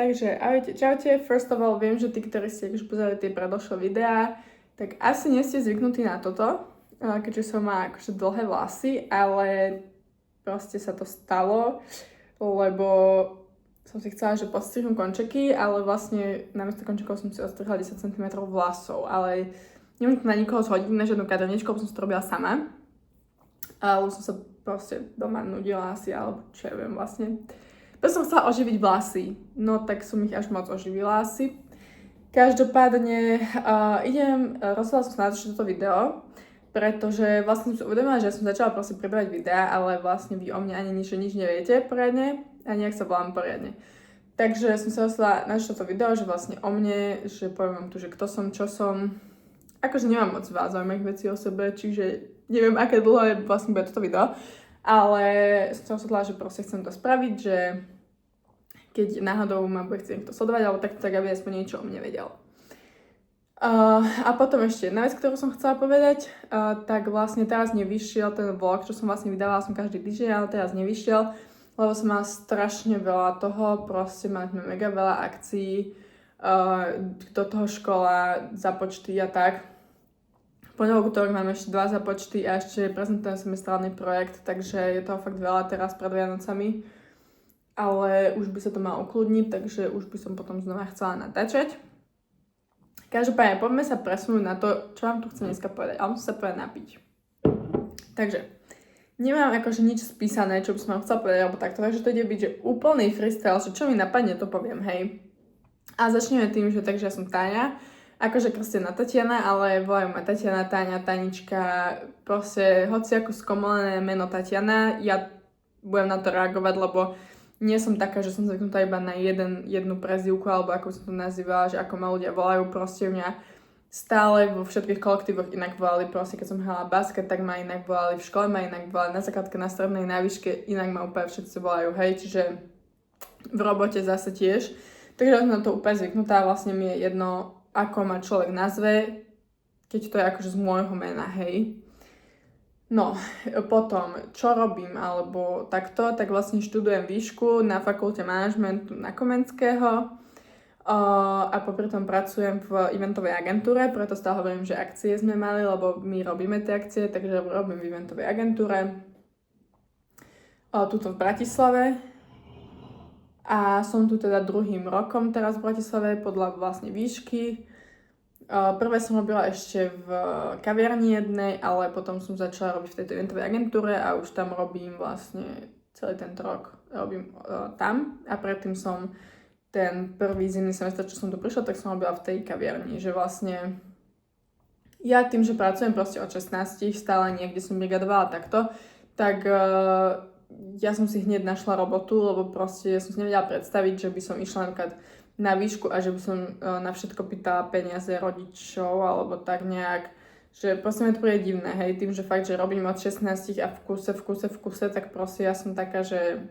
Takže ahojte, čaute, first of all, viem, že tí, ktorí ste už pozerali tie predošlé videá, tak asi nie ste zvyknutí na toto, keďže som má akože dlhé vlasy, ale proste sa to stalo, lebo som si chcela, že podstrihnem končeky, ale vlastne namiesto končekov som si odstrihla 10 cm vlasov, ale nemôžem to na nikoho zhodiť, na žiadnu kadrničku, som si to robila sama. Ale som sa proste doma nudila asi, alebo čo ja viem vlastne. Preto som chcela oživiť vlasy, no tak som ich až moc oživila asi. Každopádne rozhodla som sa natočiť toto video, pretože vlastne som si uvedomila, že som začala proste pridávať videá, ale vlastne vy o mne ani nič neviete poriadne, ani ak sa volám poriadne. Takže som sa rozhodla natočiť toto video, že vlastne o mne, že poviem vám tu, že kto som, čo som. Akože nemám moc veľa zaujímavých vecí o sebe, čiže neviem, aké dlho vlastne bude toto video. Ale som sa rozhodla, že proste chcem to spraviť, že keď náhodou ma bude chcieť niekto sledovať, alebo tak aby aspoň niečo o mne vedel. A potom ešte jedna vec, ktorú som chcela povedať, tak vlastne teraz nevyšiel ten vlog, čo som vlastne vydávala som každý týždeň, ale teraz nevyšiel, lebo som mala strašne veľa toho, proste mali sme mega veľa akcií, do toho škola, započty a tak. Pondelok, útorok mám ešte 2 započty a ešte prezentujem semestrálny projekt, takže je toho fakt veľa teraz pred Vianocami. Ale už by sa to malo ukludniť, takže už by som potom znova chcela natáčať. Každopádne, poďme sa presunúť na to, čo vám tu chcem dneska povedať. Ale musím sa povedať napiť. Takže, nemám akože nič spísané, čo by som vám chcela povedať, alebo takto, takže to ide byť, že úplný freestyle, že čo mi napadne, to poviem, hej. A začneme tým, že takže ja som Táňa. Akože krstená Tatiana, ale volajú ma Tatiana, Táňa, Tanička, proste hoci ako skomolené meno Tatiana, ja budem na to reagovať, lebo nie som taká, že som zvyknutá iba na jednu prezývku, alebo ako som to nazývala, že ako ma ľudia volajú, proste mňa stále vo všetkých kolektívoch inak volali, proste keď som hrala basket, tak ma inak volali, v škole ma inak volali, na základke, na strednej, na výške, inak ma úplne všetci volajú, hej, čiže v robote zase tiež. Takže som na to úplne zvyknutá, vlastne mi je jedno, ako ma človek nazve, keď to je akože z môjho mena, hej. No, potom, čo robím, alebo takto, tak vlastne študujem výšku na fakulte manažmentu na Komenského a popri tom pracujem v eventovej agentúre, preto stále hovorím, že akcie sme mali, lebo my robíme tie akcie, takže robím v eventovej agentúre tuto v Bratislave. A som tu teda 2. rokom teraz v Bratislave podľa vlastne výšky. Prvé som robila ešte v kaviarni jednej, ale potom som začala robiť v tejto eventovej agentúre a už tam robím vlastne celý tento rok robím tam. A predtým som ten prvý zimný semestr, čo som tu prišla, tak som robila v tej kaviarni, že vlastne ja tým, že pracujem proste od 16, stále niekde som brigadovala takto, tak ja som si hneď našla robotu, lebo proste ja som si nevedela predstaviť, že by som išla napríklad na výšku a že by som na všetko pýtala peniaze rodičov alebo tak nejak, že proste mi to príde divné, hej, tým, že fakt, že robím od 16 a v kuse, tak proste ja som taká, že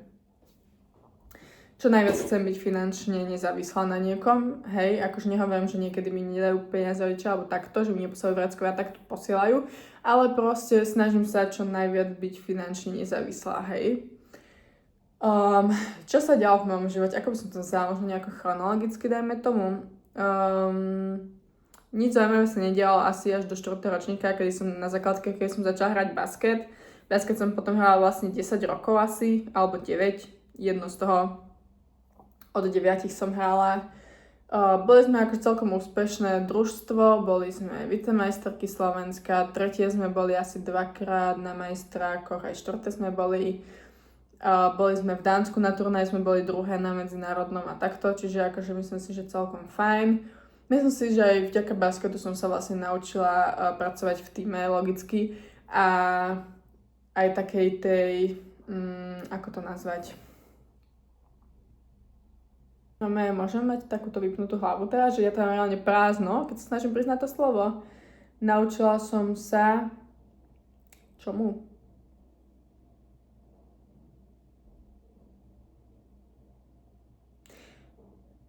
čo najviac chcem byť finančne nezávislá na niekom, hej, akože nehovorím, že niekedy mi nedajú peniaze rodičia alebo takto, že mi neposielajú vreckovia, tak to posielajú, ale proste snažím sa čo najviac byť finančne nezávislá, hej. Čo sa dialo v mojom živote, ako by som to vzala, možno nejako chronologicky, dajme tomu. Nič zaujímavé sa nedialo asi až do 4. ročníka, kedy som na základke, keď som začala hrať basket. Basket som potom hrala vlastne 10 rokov asi, alebo 9, jedno z toho. Od 9 som hrala. Boli sme ako celkom úspešné družstvo, boli sme vicemajsterky Slovenska, tretie sme boli asi 2-krát na majstrákoch, aj 4. sme boli. Boli sme v Dánsku na turnaji, sme boli 2. na medzinárodnom a takto, čiže akože myslím si, že celkom fajn. Myslím si, že aj vďaka basketu som sa vlastne naučila pracovať v tíme logicky a aj takej tej, ako to nazvať? No môžem mať takúto vypnutú hlavu teraz, že ja to mám reálne prázdno, keď sa snažím priznať to slovo. Naučila som sa čomu?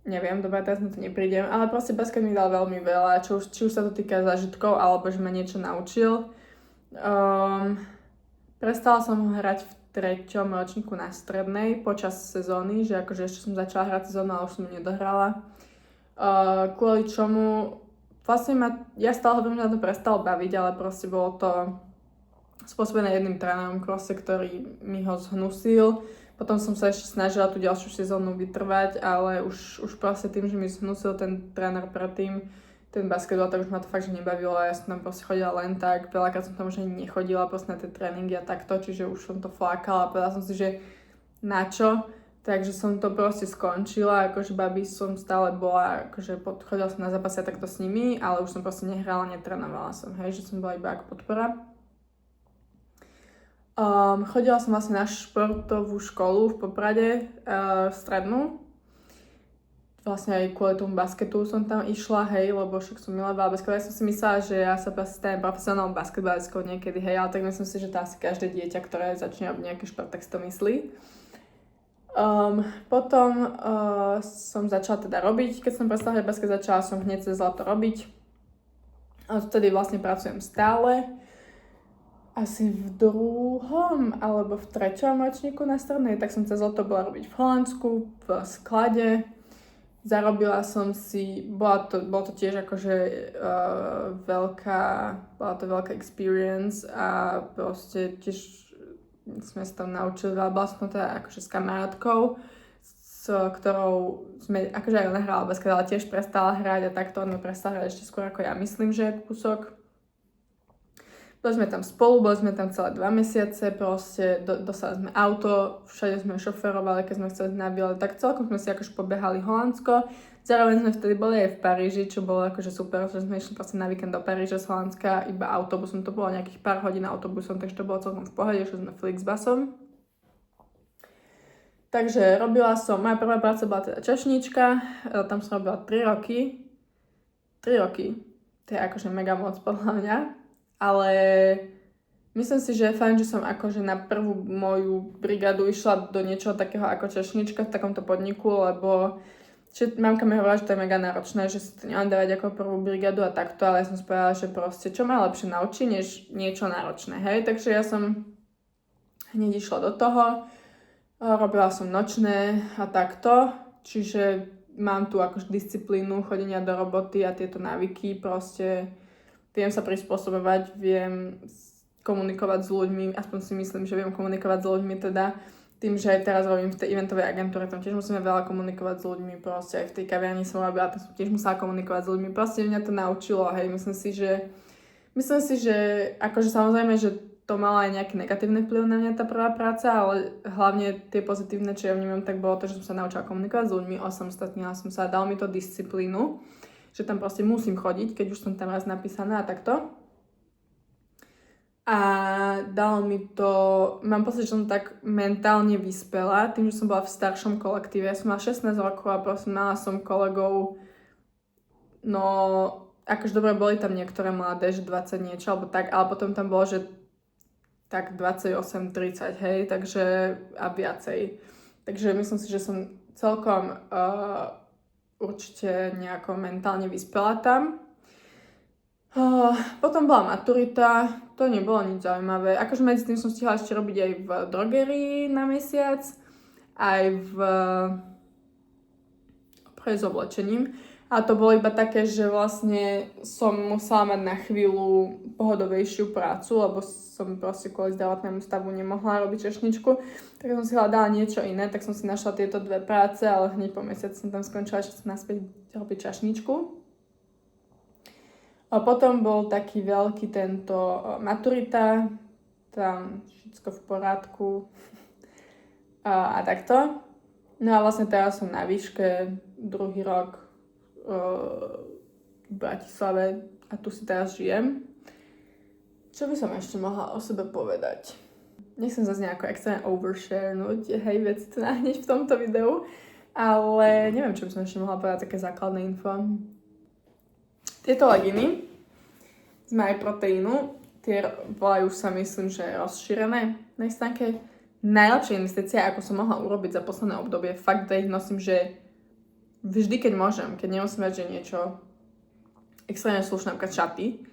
Neviem, dobre, teraz na to neprídem, ale proste basket mi dal veľmi veľa, či už sa to týka zážitkov, alebo že ma niečo naučil. Prestala som hrať v 3. ročníku na strednej počas sezóny, že akože ešte som začala hrať sezónu, ale už som ju nedohrala. Kvôli čomu vlastne ja stále hovorím, že ma to prestalo baviť, ale proste bolo to spôsobené jedným trénerom crosse, ktorý mi ho zhnusil. Potom som sa ešte snažila tú ďalšiu sezónu vytrvať, ale už proste tým, že mi zhnusil ten tréner predtým, ten basketbal, tak už ma to fakt, že nebavilo a ja som tam proste chodila len tak, veľakrát som tam už ani nechodila proste na tie tréningy a takto, čiže už som to flákala a povedala som si, že na čo, takže som to proste skončila, akože babi som stále bola, akože chodila som na zápasy a takto s nimi, ale už som proste nehrala, netrénovala som, hej, že som bola iba ako podpora. Chodila som vlastne na športovú školu v Poprade, strednú. Vlastne aj kvôli tomu basketu som tam išla, hej, lebo však som milovala basketbal. Ja som si myslela, že ja sa stanem profesionálnou basketbalistkou niekedy, hej, ale tak myslím si, že to asi každé dieťa, ktoré začne robiť nejaký šport, tak si to myslí. Potom som začala teda robiť, keď som prestala hrať basket, začala som hneď cez leto robiť. A vtedy vlastne pracujem stále. Asi v 2. alebo v 3. ročníku na strednej, tak som cez leto bola robiť v Holandsku, v sklade. Zarobila som si, bolo to tiež akože bola to veľká experience a proste tiež sme sa tam naučili veľa. Bola som teda akože s kamarátkou, s ktorou sme, akože aj ona hrala basket, ale tiež prestala hrať a takto ona prestala hrať ešte skôr ako ja myslím, že kúsok. Boli sme tam spolu, boli sme tam celé 2 mesiace, proste dostali sme auto, všade sme šoferovali, keď sme chceli na výlet, tak celkom sme si akože pobehali Holandsko. Zároveň sme vtedy boli aj v Paríži, čo bolo akože super, že sme išli proste na víkend do Paríža z Holandska iba autobusom, to bolo nejakých pár hodín autobusom, takže to bolo celkom v pohode, že sme Flixbusom. Takže robila som, moja prvá práca bola teda čašníčka, tam som robila 3 roky. 3 roky, to je akože mega moc podľa mňa. Ale myslím si, že je fajn, že som akože na prvú moju brigádu išla do niečoho takého ako čašnička v takomto podniku, lebo mamka mi hovorila, že to je mega náročné, že si to nemám dávať ako prvú brigádu a takto, ale ja som spovedala, že proste čo ma lepšie naučí, než niečo náročné, hej. Takže ja som hneď išla do toho, robila som nočné a takto, čiže mám tu akože disciplínu chodenia do roboty a tieto návyky, proste viem sa prispôsobovať, viem komunikovať s ľuďmi, aspoň si myslím, že viem komunikovať s ľuďmi teda tým, že aj teraz robím v tej eventovej agentúre, tam tiež musíme veľa komunikovať s ľuďmi, proste aj v tej kaviarni som robila, tam som tiež musela komunikovať s ľuďmi, proste mňa to naučilo, hej, myslím si, že akože samozrejme, že to malo aj nejaký negatívny vplyv na mňa tá prvá práca, ale hlavne tie pozitívne, čo ja vnímam, tak bolo to, že som sa naučila komunikovať s ľuďmi, osamostatnila som sa, dal mi to disciplínu, že tam proste musím chodiť, keď už som tam raz napísaná a takto. A dalo mi to, mám pocit, že som tak mentálne vyspela, tým, že som bola v staršom kolektíve. Ja som mala 16 rokov a proste mala som kolegov, no akože dobre, boli tam niektoré mladé, že 20 niečo, alebo tak, ale potom tam bolo, že tak 28-30, hej, takže a viacej. Takže myslím si, že som celkom určite nejako mentálne vyspela tam. Potom bola maturita, to nebolo nič zaujímavé. Akože medzi tým som stihla ešte robiť aj v drogerii na mesiac, aj v s oblečením. A to bolo iba také, že vlastne som musela mať na chvíľu pohodovejšiu prácu, lebo som proste kvôli zdravotnému stavu nemohla robiť čašničku. Tak som si hľadala niečo iné, tak som si našla tieto 2 práce, ale hneď po mesiaci som tam skončila, že som naspäť robiť čašničku. A potom bol taký veľký tento maturita, tam všetko v poriadku a takto. No a vlastne teraz som na výške, 2. rok v Bratislave a tu si teraz žijem. Čo by som ešte mohla o sebe povedať? Nechcem zase nejako extrémne oversharenúť, hej, veci tu nahneď v tomto videu, ale neviem, čo by som ešte mohla povedať, také základné info. Tieto leginy z MyProteinu, tie volajú sa, myslím, že rozšírené na stránke. Najlepšia investícia, ako som mohla urobiť za posledné obdobie, fakt, že ich nosím, že vždy, keď môžem, keď nemusím mať, že niečo extrémne slušné, napríklad šaty,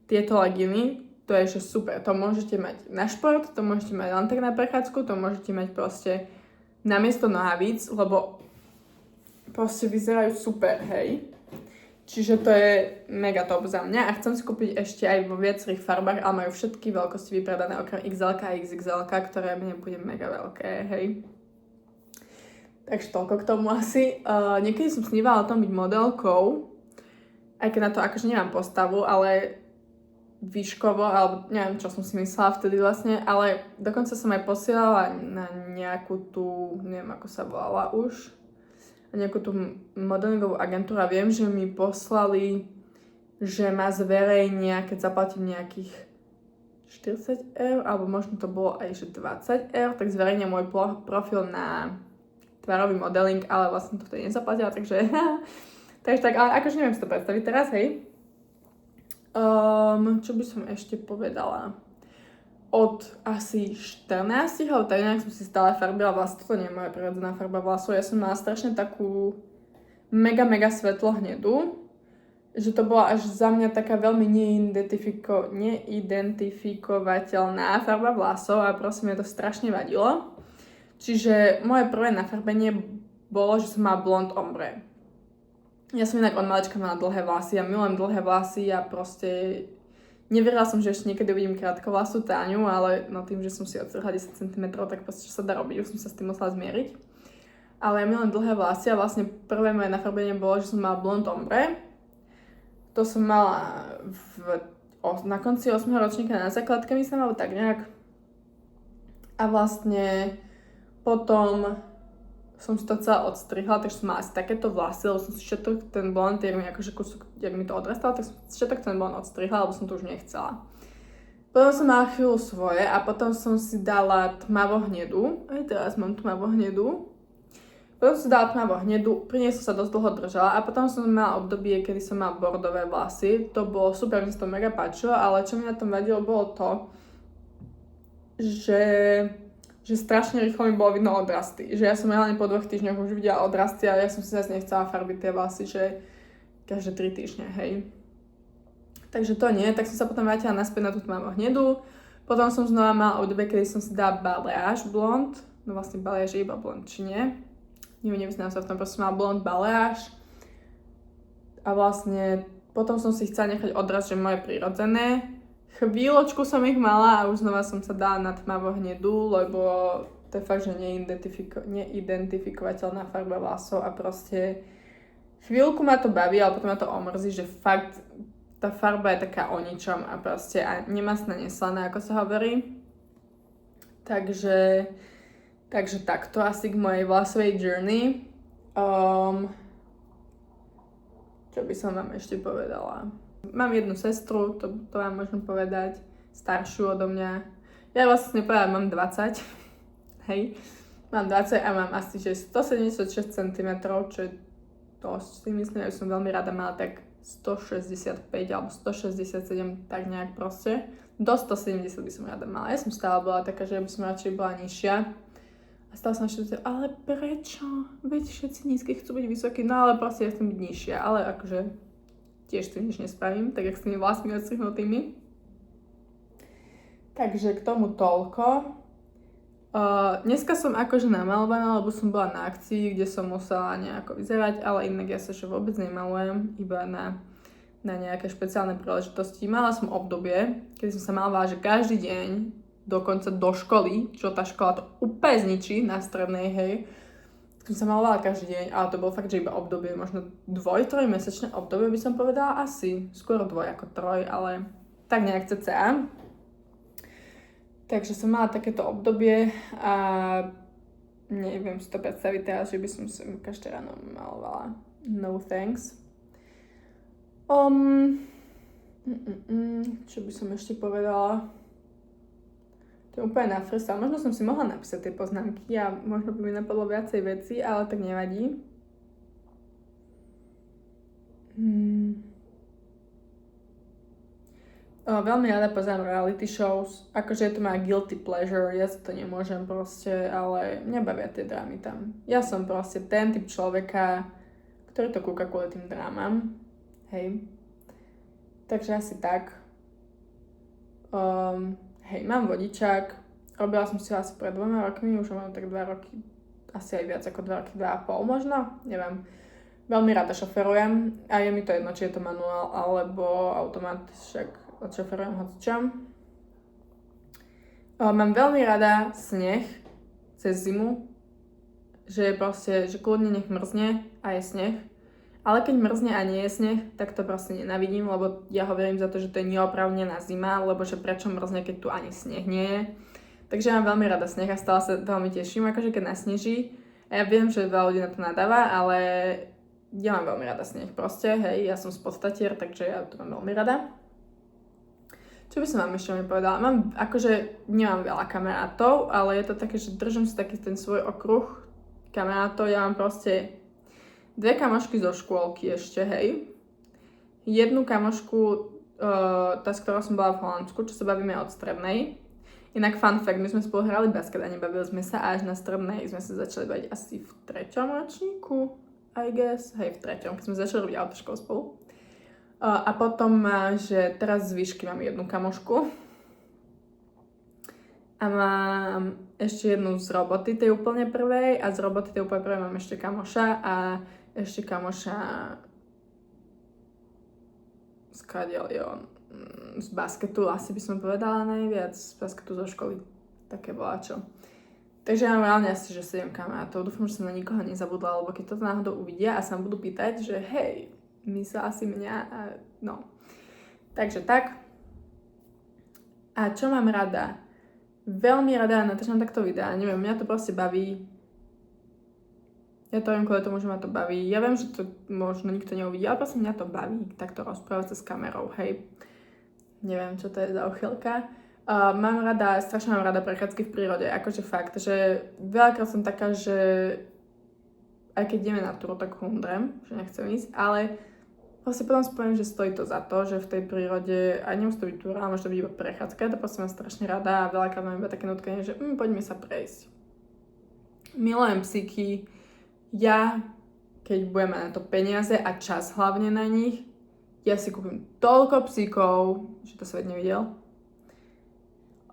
tieto leginy to je že super. To môžete mať na šport, to môžete mať len tak na prechádzku, to môžete mať proste namiesto nohavíc, lebo proste vyzerajú super, hej. Čiže to je mega top za mňa a chcem si kúpiť ešte aj vo viacerých farbách, ale majú všetky veľkosti vypredané okrem XL a XXL, ktoré mne bude mega veľké, hej. Takže toľko k tomu asi. Niekedy som snívala o tom byť modelkou, aj keď na to akože nemám postavu, ale výškovo, alebo neviem, čo som si myslela vtedy vlastne, ale dokonca som aj posielala na nejakú tú, neviem ako sa volala už, nejakú tú modelingovú agentúru a viem, že mi poslali, že ma zverejnia, keď zaplatím nejakých 40 eur, alebo možno to bolo aj že 20 eur, tak zverejnia môj profil na tvarový modeling, ale vlastne to vtedy nezaplatila, takže takže tak, ale akože neviem si to predstaviť teraz, hej. Čo by som ešte povedala? Od asi 14 alebo tak nejak som si stále farbila vlasy. Toto nie je moja prirodzená farba vlasov. Ja som mala strašne takú mega svetlo hnedú. Že to bola až za mňa taká veľmi neidentifikovateľná farba vlasov a proste mi to strašne vadilo. Čiže moje prvé nafarbenie bolo, že som mala blond ombre. Ja som inak od malička mala dlhé vlasy, ja milujem dlhé vlasy a proste neverila som, že ešte niekedy uvidím krátkovlasú Táňu, ale no tým, že som si odstrihla 10 cm, tak proste čo sa dá robiť, už som sa s tým musela zmieriť. Ale ja milujem dlhé vlasy a vlastne prvé moje nafarbenie bolo, že som mala blond ombre. To som mala na konci 8. ročníka na základke, myslím, alebo tak nejak. A vlastne potom som si to celá odstrihla, takže som mala asi takéto vlasy, lebo som si všetok ten blond, jak mi to odrastalo, tak som si všetok ten blond odstrihla, lebo som to už nechcela. Potom som mala chvíľu svoje a potom som si dala tmavo hnedú, aj teraz mám tmavo hnedú. Potom som si dala tmavo hnedú, pri nej som sa dosť dlho držala a potom som mala obdobie, kedy som mala bordové vlasy. To bolo super, mi sa to mega páčilo, ale čo mi na tom vadilo bolo to, že strašne rýchlo mi bolo vidno odrasty. Že ja som reálne po 2 týždňoch už videla odrasty a ja som si zase nechcela farbiť tie vlasy, že každé 3 týždne, hej. Takže to nie, tak som sa potom vrátila naspäť na tú tmavo hnedú. Potom som znova mala obdobie, kedy som si dala balayage blond. No vlastne balayage je iba blond, či nie? Nevyznám sa v tom, proste mala blond balayage. A vlastne potom som si chcela nechať odrast, že moje prirodzené. Chvíľočku som ich mala a už znova som sa dala na tmavo hnedú, lebo to je fakt, že neidentifikovateľná farba vlasov a proste chvíľku ma to baví, ale potom ma to omrzí, že fakt tá farba je taká o ničom a proste a nemastná neslaná, ako sa hovorí. Takže takto asi k mojej vlasovej journey. Čo by som vám ešte povedala? Mám jednu sestru, to vám môžem povedať, staršiu odo mňa. Ja vlastne povedala, mám 20, hej. Mám 20 a mám asi že 176 cm, čo je dosť, si myslím, že som veľmi rada mala tak 165 alebo 167, tak nejak proste. Do 170 by som rada mala. Ja som stále bola taká, že by som radšej bola nižšia. A stále som ešte ale prečo? Veď všetci nízky chcú byť vysokí, no ale proste ja chcem byť nižšia, ale akože tiež tým nič nespravím, tak jak s tými vlasmi odstrihnutými. Takže k tomu toľko. Dneska som akože namalovaná, lebo som bola na akcii, kde som musela nejako vyzerať, ale inak ja sa že vôbec nemalujem, iba na nejaké špeciálne príležitosti. Mala som obdobie, kedy som sa malovala, že každý deň, dokonca do školy, čo tá škola to úplne zničí na strednej, hej, som sa malovala každý deň, ale to bolo fakt, že iba obdobie, možno 2-3 mesačné obdobie by som povedala asi, skôr 2 ako 3, ale tak nejak cca. Takže som mala takéto obdobie a neviem si to predstaviť teraz, že by som sa každé ráno malovala. No thanks. Čo by som ešte povedala? To je úplne nafrsta. Možno som si mohla napísať tie poznámky a možno by mi napadlo viacej veci, ale tak nevadí. Veľmi rada pozerám reality shows. Akože je to moja guilty pleasure, ja si to nemôžem proste, ale nebavia tie drámy tam. Ja som proste ten typ človeka, ktorý to kúka kvôli tým drámam. Hej. Takže asi tak. Hej, mám vodičák, robila som si ho asi pred 2 rokmi, už mám tak 2 roky, asi aj viac ako 2 roky, 2,5 možno, neviem. Veľmi rada šoferujem a je mi to jedno, či je to manuál alebo automat, však odšoferujem hocičom. Mám veľmi rada sneh cez zimu, že proste, že kľudne nech mrzne a je sneh. Ale keď mrzne a nie je sneh, tak to proste nenavidím, lebo ja ho verím za to, že to je neoprávnená zima, lebo že prečo mrzne, keď tu ani sneh nie je. Takže mám veľmi rada sneh a stále sa veľmi teším, akože keď nasneží. A ja viem, že veľa ľudí na to nadáva, ale ja mám veľmi rada sneh proste, hej, ja som z Podstatier, takže ja to mám veľmi rada. Čo by som vám ešte povedala? Nemám veľa kamarátov, ale je to také, že držím si taký ten svoj okruh kamarátov. Ja mám proste 2 kamošky zo škôlky ešte, hej. Jednu kamošku, tá, s ktorou som bola v Holandsku, čo sa bavíme od strednej. Inak fun fact, my sme spolu hrali basket a nebavili sme sa až na strednej. Sme sa začali baviť asi v 3. ročníku, I guess. Hej, v 3. keď sme začali robiť autoškolu spolu. A potom, že teraz z výšky mám jednu kamošku. A mám ešte jednu z roboty, tej úplne prvej. A z roboty tej úplne prvej mám ešte kamoša. A ešte kamoša skadiaľ je on. Z basketu asi by som povedala najviac. Z basketu zo školy. Také voláčo. Takže mám reálne asi, že 7 kamarátov. Dúfam, že som na nikoho nezabudla, lebo keď toto náhodou uvidia a sa budú pýtať, že hej, myslia asi mňa a no. Takže tak. A čo mám rada? Veľmi rada natáčam takto videá. Neviem, mňa to proste baví. Ja to viem kvôli tomu, že ma to baví. Ja viem, že to možno nikto neuvidí, ale proste mňa to baví takto rozprávať sa s kamerou, hej. Neviem, čo to je za uchylka. Strašne mám rada prechádzky v prírode. Akože fakt, že veľakrát som taká, že aj keď ideme na túru, tak hundrem, že nechcem ísť, ale vlastne potom si poviem, že stojí to za to, že v tej prírode, aj nemusí to byť túra, ale môže to byť iba prechádzka, to proste mám strašne rada a veľakrát mám iba také nutkanie, že poďme sa prejsť. Milujem psíky, ja, keď budem mať na to peniaze a čas hlavne na nich, ja si kúpim toľko psíkov, že to svet nevidel.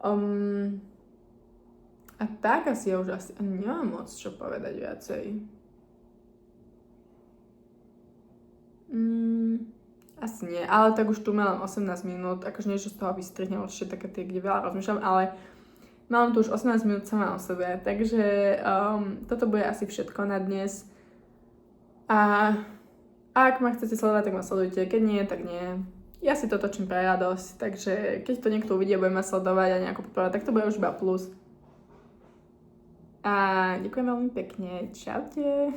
A tak asi ja už nemám moc čo povedať viacej. Asi nie, ale tak už tu mám 18 minút, akože nie, že z toho vystrihnem určite také tie, kde veľa rozmýšľam, ale mám tu už 18 minút sama o sebe, takže toto bude asi všetko na dnes. A ak ma chcete sledovať, tak ma sledujte, keď nie, tak nie. Ja si to točím pre radosť, takže keď to niekto uvidí a bude ma sledovať a nejako podporovať, tak to bude už iba plus. A ďakujem veľmi pekne, čaute.